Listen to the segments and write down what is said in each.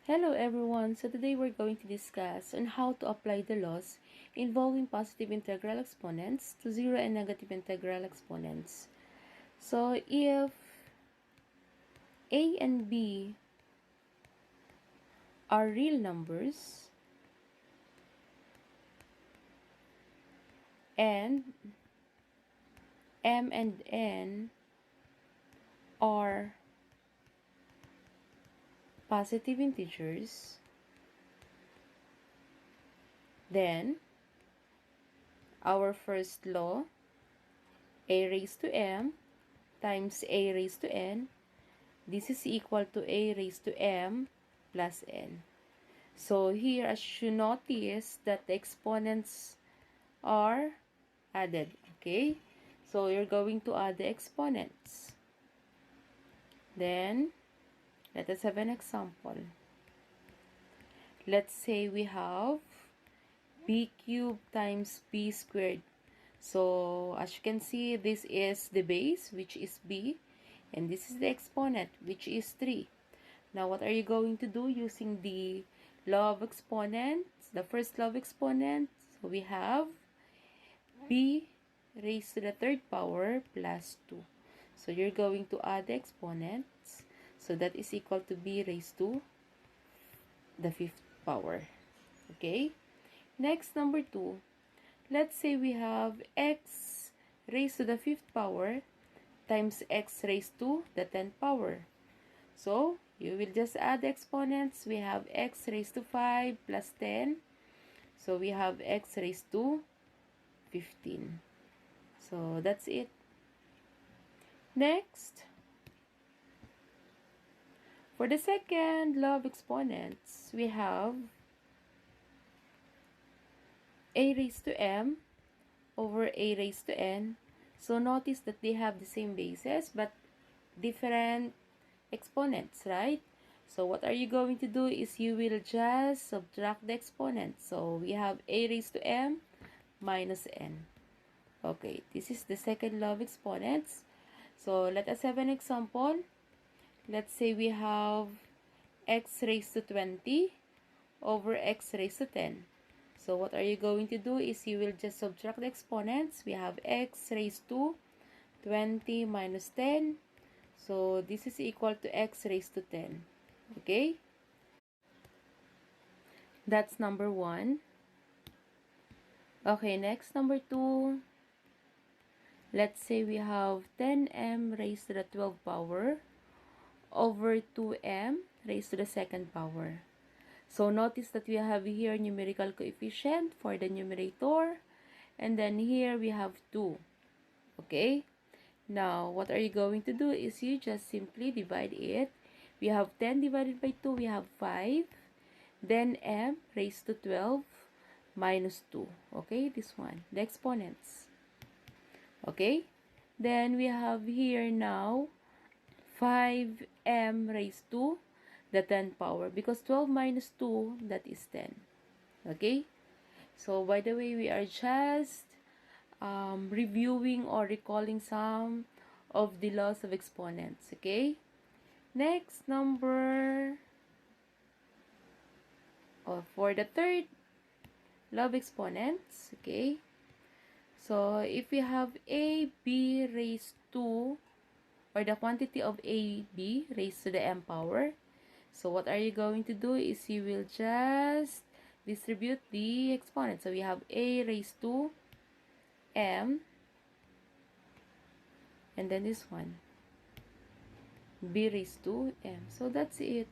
Hello everyone, so today we're going to discuss on how to apply the laws involving positive integral exponents to zero and negative integral exponents. So if a and b are real numbers and m and n are positive integers, then our first law, a raised to m times a raised to n, this is equal to a raised to m plus n. So here, as you notice that the exponents are added. Okay? So you're going to add the exponents. Then, let us have an example. Let's say we have b cubed times b squared. So, as you can see, this is the base, which is b. And this is the exponent, which is 3. Now, what are you going to do using the law of exponents? The first law of exponents, so we have b raised to the third power plus 2. So, you're going to add the exponents. So, that is equal to b raised to the fifth power. Okay? Next, number 2. Let's say we have x raised to the fifth power times x raised to the 10th power. So, you will just add the exponents. We have x raised to 5 plus 10. So, we have x raised to 15. So, that's it. Next, for the second law of exponents, we have a raised to m over a raised to n. So, notice that they have the same bases but different exponents, right? So, what are you going to do is you will just subtract the exponents. So, we have a raised to m minus n. Okay, this is the second law of exponents. So, let us have an example. Let's say we have x raised to 20 over x raised to 10. So, what are you going to do is you will just subtract the exponents. We have x raised to 20 minus 10. So, this is equal to x raised to 10. Okay? That's number 1. Okay, next, number 2. Let's say we have 10m raised to the 12th power over 2m raised to the second power. So, notice that we have here numerical coefficient for the numerator. And then here we have 2. Okay? Now, what are you going to do is you just simply divide it. We have 10 divided by 2, we have 5. Then m raised to 12 minus 2. Okay, this one, the exponents. Okay, then we have here now 5m raised to the 10th power. Because 12 minus 2, that is 10. Okay, so by the way, we are just reviewing or recalling some of the laws of exponents. Okay, next, number for the third law of exponents. Okay, so if we have a b raised to, or the quantity of a b raised to the m power, so what are you going to do is you will just distribute the exponents. So we have a raised to m, and then this one, b raised to m. So that's it.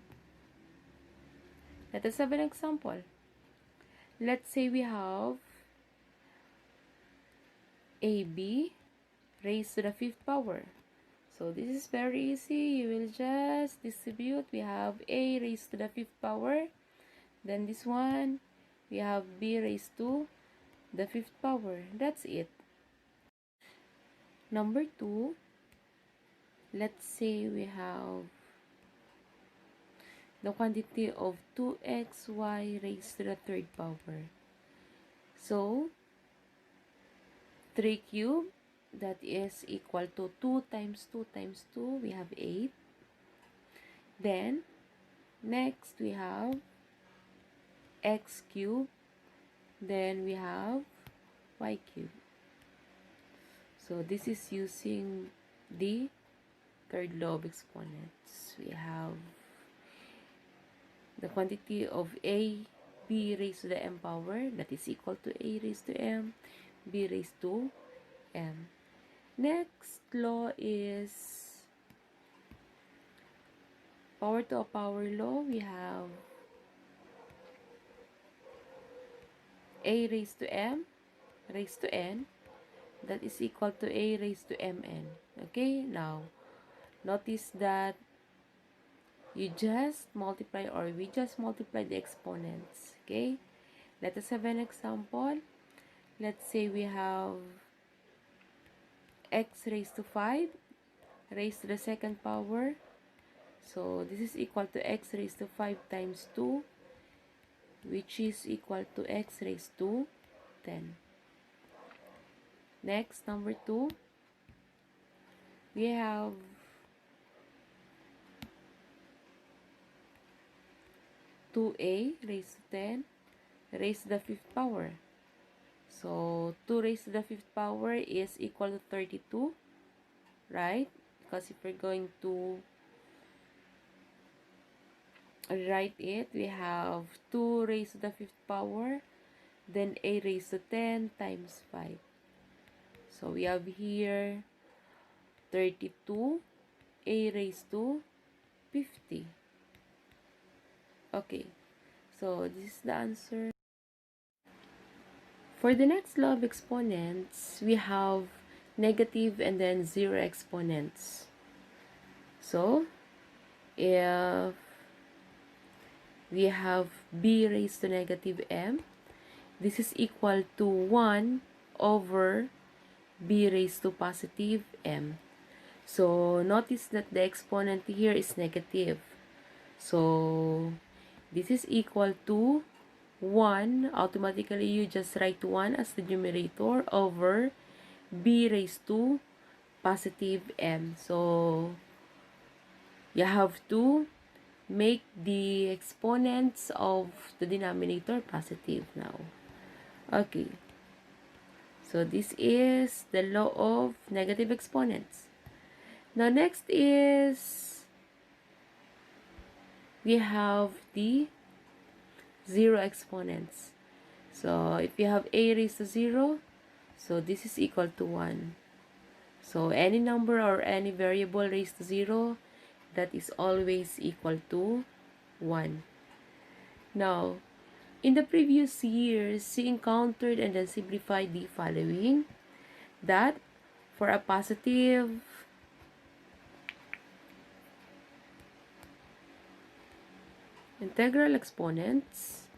Let us have an example. Let's say we have ab raised to the fifth power. So this is very easy. You will just distribute. We have a raised to the fifth power. Then this one, we have b raised to the fifth power. That's it. Number 2, let's say we have the quantity of 2xy raised to the third power. So, 3 cubed, that is equal to 2 times 2 times 2. We have 8. Then, Next, we have x cubed. Then we have y cubed. So this is using the third law of exponents. We have the quantity of a b raised to the m power, that is equal to a raised to m, b raised to m. Next law is power to a power law. We have a raised to m raised to n, that is equal to a raised to mn. Okay, now notice that you just multiply, or we just multiply the exponents. Okay, let us have an example. Let's say we have x raised to 5 raised to the second power. So this is equal to x raised to 5 times 2, which is equal to x raised to 10. Next, number 2, we have two a raised to 10 raised to the fifth power. So 2 raised to the fifth power is equal to 32, right? Because if we're going to write it, we have 2 raised to the fifth power, then a raised to 10 times 5. So we have here 32 a raised to 50. Okay, so this is the answer. For the next law of exponents, we have negative and then zero exponents. So if we have b raised to negative m, this is equal to 1 over b raised to positive m. So notice that the exponent here is negative. So this is equal to 1. Automatically, you just write 1 as the numerator over b raised to positive m. So you have to make the exponents of the denominator positive now. Okay. So this is the law of negative exponents. Now next is we have the zero exponents. So if you have a raised to 0, so this is equal to 1. So any number or any variable raised to 0, that is always equal to 1. Now, in the previous years, we encountered and then simplified the following: that for a positive integral exponents,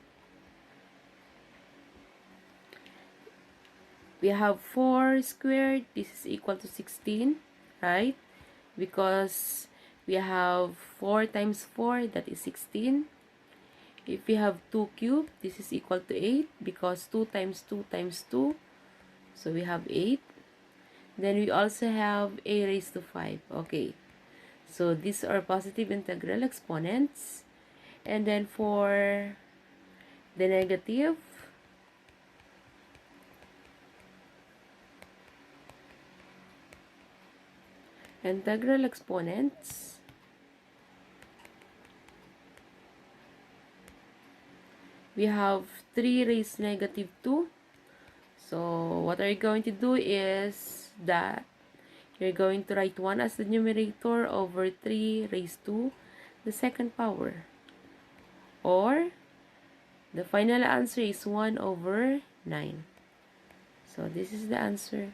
we have 4 squared. This is equal to 16, right? Because we have 4 times 4, that is 16. If we have 2 cubed, this is equal to 8, because 2 times 2 times 2, so we have 8. Then we also have a raised to 5. Okay, so these are positive integral exponents. And then for the negative, integral exponents, we have 3 raised to negative 2. So what are you going to do is that you're going to write 1 as the numerator over 3 raised to the second power. Or the final answer is 1 over 9. So this is the answer.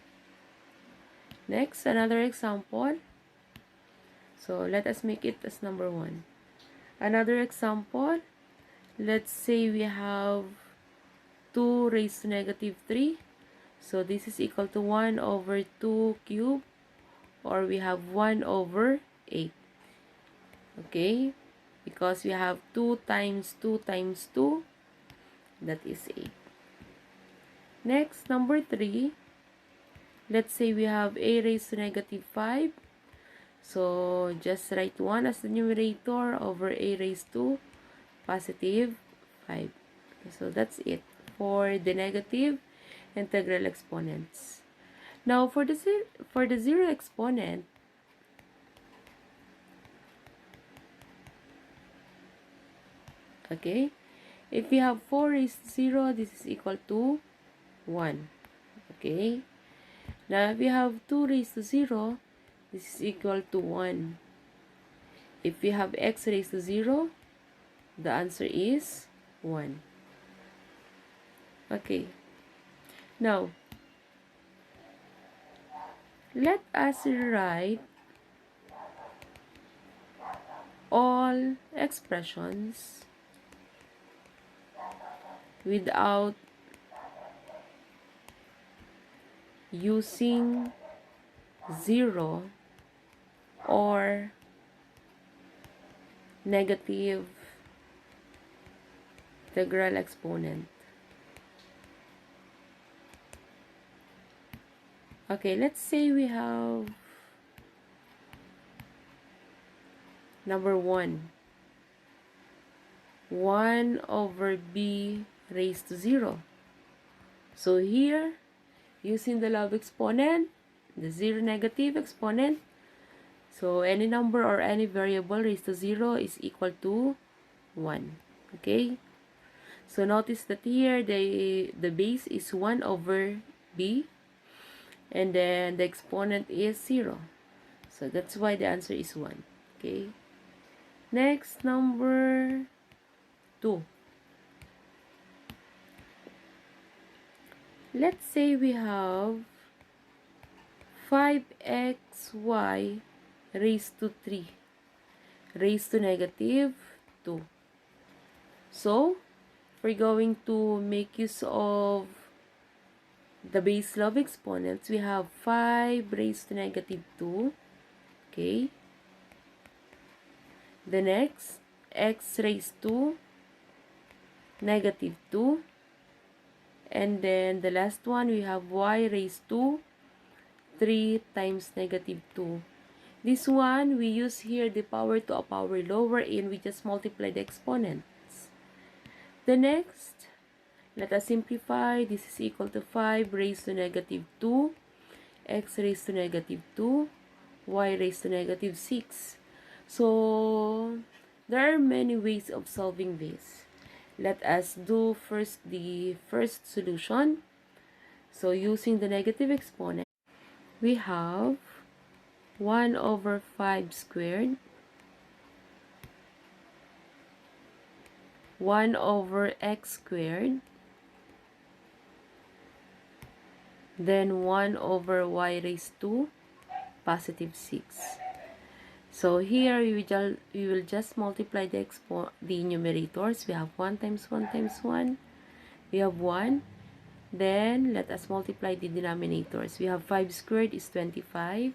Next, another example. So let us make it as number 1. Another example. Let's say we have 2 raised to negative 3. So this is equal to 1 over 2 cubed, or we have 1 over 8. Okay? Because we have 2 times 2 times 2, that is 8. Next, number 3. Let's say we have a raised to negative 5. So just write 1 as the numerator over a raised to positive 5. So that's it for the negative integral exponents. Now for the zero exponent, okay, if we have 4 raised to 0, this is equal to 1. Okay. Now if we have 2 raised to 0, this is equal to 1. If we have x raised to 0, the answer is 1. Okay. Now, let us write all expressions without using 0 or negative integral exponent. Okay, let's say we have number 1. 1 over b raised to 0. So here, using the law of exponent, the zero negative exponent, so any number or any variable raised to 0 is equal to 1. Okay? So notice that here the base is 1 over b, and then the exponent is 0. So that's why the answer is 1. Okay? Next, number 2. Let's say we have 5xy raised to 3 raised to negative 2. So, we're going to make use of the base law of exponents. We have 5 raised to negative 2. Okay. The next, x raised to negative 2. And then the last one, we have y raised to 3 times negative 2. This one, we use here the power to a power lower and we just multiply the exponents. The next, let us simplify. This is equal to 5 raised to negative 2, x raised to negative 2, y raised to negative 6. So, there are many ways of solving this. Let us do first the first solution. So, using the negative exponent, we have 1 over 5 squared, 1 over x squared, then 1 over y raised to positive 6. So here we will just multiply the numerators. We have 1 times 1 times 1. We have 1. Then let us multiply the denominators. We have 5 squared is 25.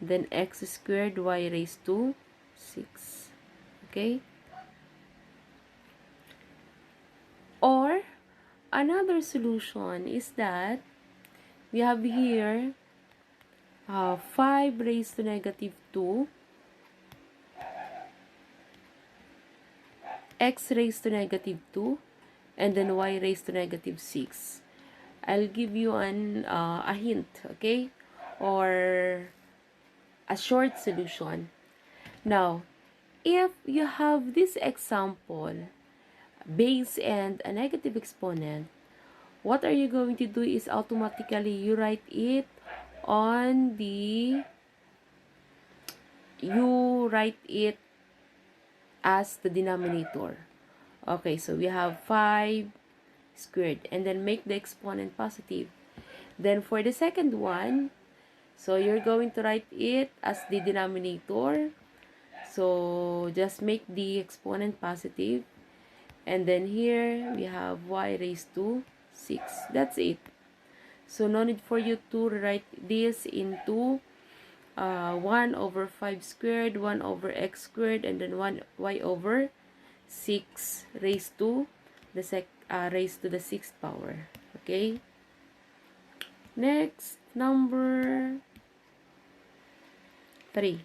Then x squared y raised to 6. Okay? Or another solution is that we have here 5 raised to negative 2, x raised to negative 2, and then y raised to negative 6. I'll give you a hint, okay? Or a short solution. Now, if you have this example, base and a negative exponent, what are you going to do is automatically you write it on the, you write it as the denominator. Okay, so we have 5 squared and then make the exponent positive. Then for the second one, so you're going to write it as the denominator. So just make the exponent positive. And then here we have y raised to 6. That's it. So no need for you to write this into 1 over 5 squared, 1 over x squared, and then 1 y over 6 raised to the raised to the 6th power. Okay? Next, number 3.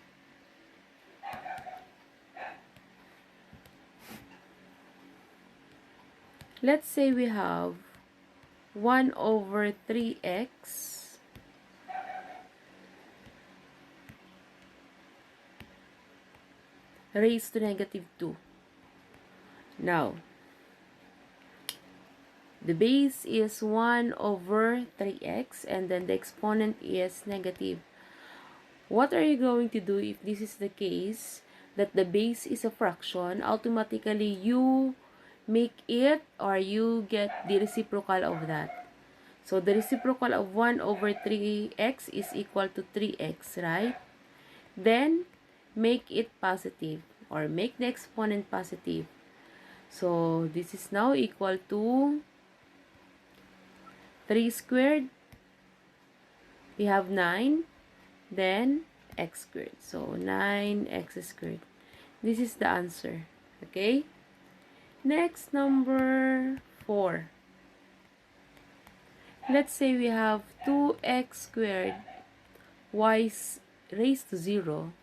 Let's say we have 1 over 3x raised to negative 2. Now, the base is 1 over 3x and then the exponent is negative. What are you going to do if this is the case, that the base is a fraction? Automatically, you make it or you get the reciprocal of that. So, the reciprocal of 1 over 3x is equal to 3x, right? Then, make it positive or make the exponent positive. So, this is now equal to 3 squared. We have 9. Then, x squared. So, 9x squared. This is the answer. Okay? Next, number 4. Let's say we have 2x squared y raised to 0.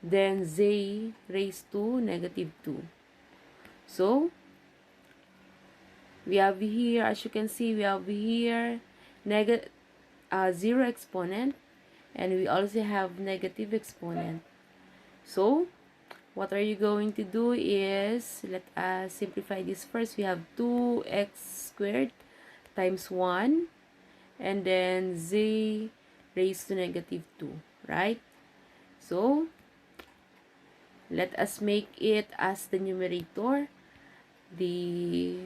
Then, z raised to negative 2. So, we have here, as you can see, we have here 0 exponent. And we also have negative exponent. So, what are you going to do is, let us simplify this first. We have 2x squared times 1. And then z raised to negative 2. Right? So, let us make it as the numerator. The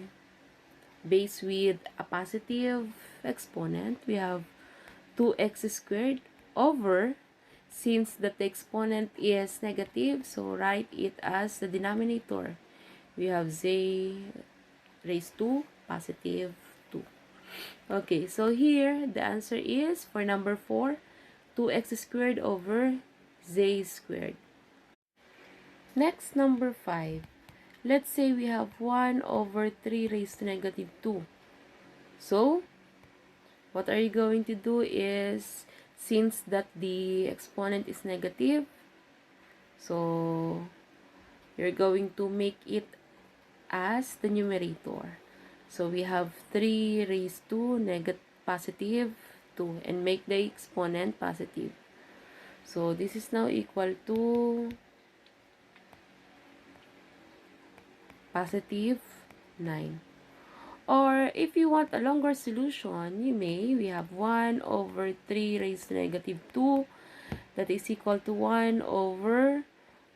base with a positive exponent. We have 2x squared over, since that the exponent is negative, so write it as the denominator. We have z raised to positive 2. Okay, so here the answer is for number 4, 2x squared over z squared. Next, number 5. Let's say we have 1 over 3 raised to negative 2. So, what are you going to do is, since that the exponent is negative, so you're going to make it as the numerator. So we have 3 raised to positive 2 and make the exponent positive. So this is now equal to positive 9. Or if you want a longer solution, we have 1 over 3 raised to negative 2. That is equal to 1 over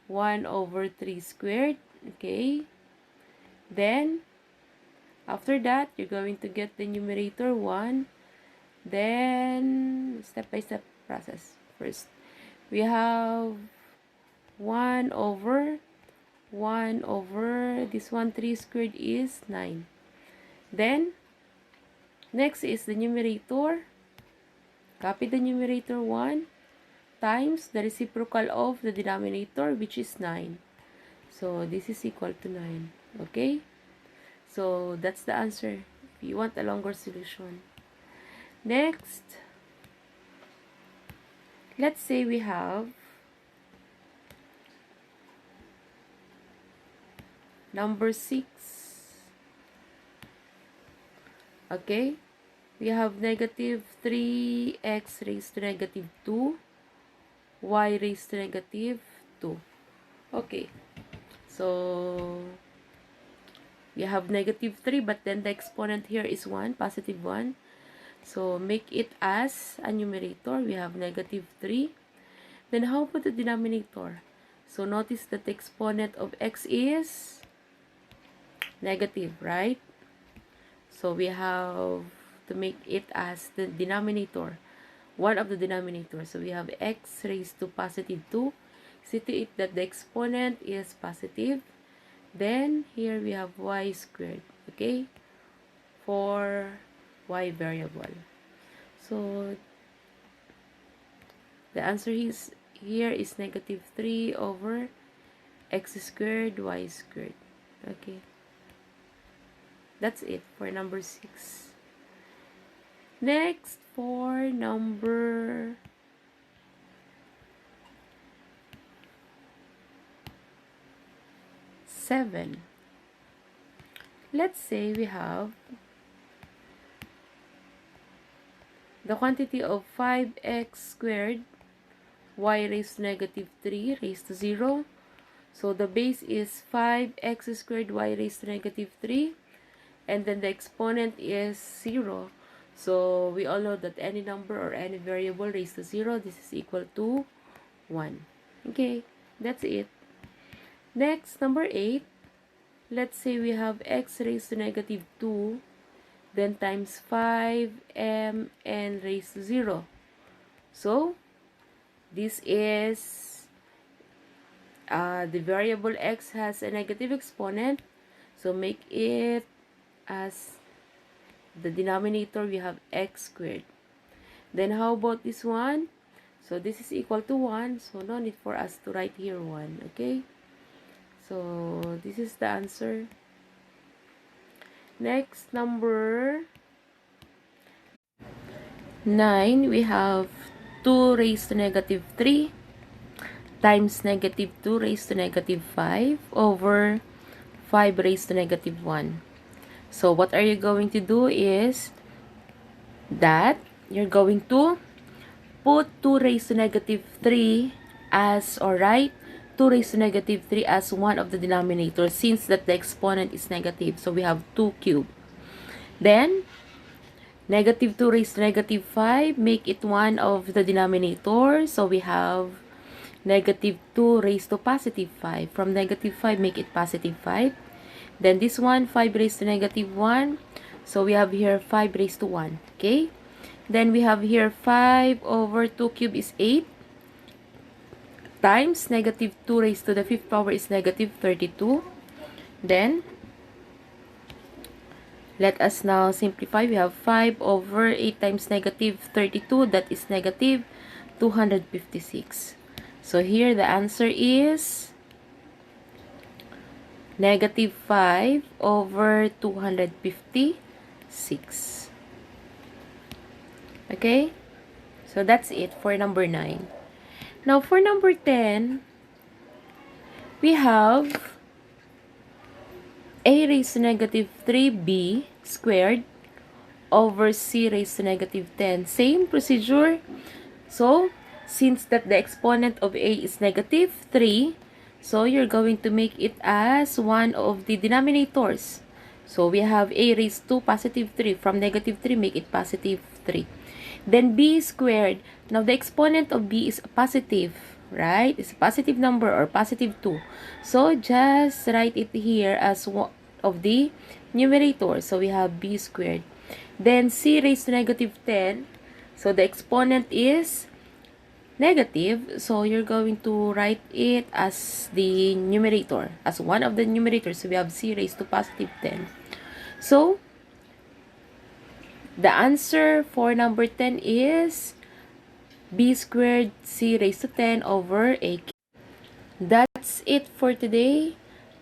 3 squared. Okay. Then, after that, you're going to get the numerator 1. Then, step-by-step process. First, we have 1 over this 1, 3 squared is 9. Then, next is the numerator. Copy the numerator 1 times the reciprocal of the denominator, which is 9. So, this is equal to 9. Okay? So, that's the answer if you want a longer solution. Next, let's say we have number 6. Okay? We have negative 3x raised to negative 2, y raised to negative 2. Okay. So, we have negative 3, but then the exponent here is 1, positive 1. So, make it as a numerator. We have negative 3. Then, how about the denominator? So, notice that the exponent of x is negative, right? So, we have to make it as the denominator, one of the denominators. So, we have x raised to positive 2. See to it that the exponent is positive. Then, here we have y squared, okay, for y variable. So, the answer here is negative 3 over x squared, y squared. Okay. That's it for number 6. Next, for number 7. let's say we have the quantity of 5x squared y raised to negative 3 raised to 0. So the base is 5x squared y raised to negative 3. And then the exponent is 0. So we all know that any number or any variable raised to 0, this is equal to 1. Okay, that's it. Next, number 8. Let's say we have x raised to negative 2, then times 5m n raised to 0. So, this is the variable x has a negative exponent. So, make it as the denominator, we have x squared. Then, how about this one? So, this is equal to 1. So, no need for us to write here 1. Okay? So, this is the answer. Next, number 9, we have 2 raised to negative 3 times negative 2 raised to negative 5 over 5 raised to negative 1. So, what are you going to do is that you're going to put 2 raised to negative 3 as, or write 2 raised to negative 3 as one of the denominators since that the exponent is negative. So, we have 2 cubed. Then, negative 2 raised to negative 5, make it one of the denominators. So, we have negative 2 raised to positive 5. From negative 5, make it positive 5. Then, this one, 5 raised to negative 1. So, we have here 5 raised to 1. Okay? Then, we have here 5 over 2 cubed is 8. Times negative 2 raised to the 5th power is negative 32. Then, let us now simplify. We have 5 over 8 times negative 32. That is negative 256. So, here the answer is negative 5 over 256. Okay? So, that's it for number 9. Now, for number 10, we have a raised to negative 3b squared over c raised to negative 10. Same procedure. So, since that the exponent of a is negative 3, so you're going to make it as one of the denominators. So, we have a raised to positive 3. From negative 3, make it positive 3. Then b squared. Now, the exponent of b is positive, right? It's a positive number or positive 2. So, just write it here as one of the numerators. So, we have b squared. Then, c raised to negative 10. So, the exponent is negative. So, you're going to write it as the numerator, as one of the numerators. So, we have c raised to positive 10. So, the answer for number 10 is b squared c raised to 10 over a cubed. That's it for today.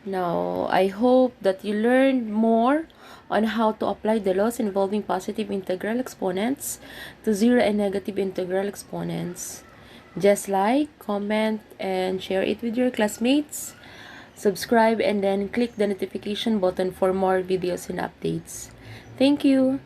Now, I hope that you learned more on how to apply the laws involving positive integral exponents to zero and negative integral exponents. Just like, comment, and share it with your classmates. Subscribe and then click the notification button for more videos and updates. Thank you.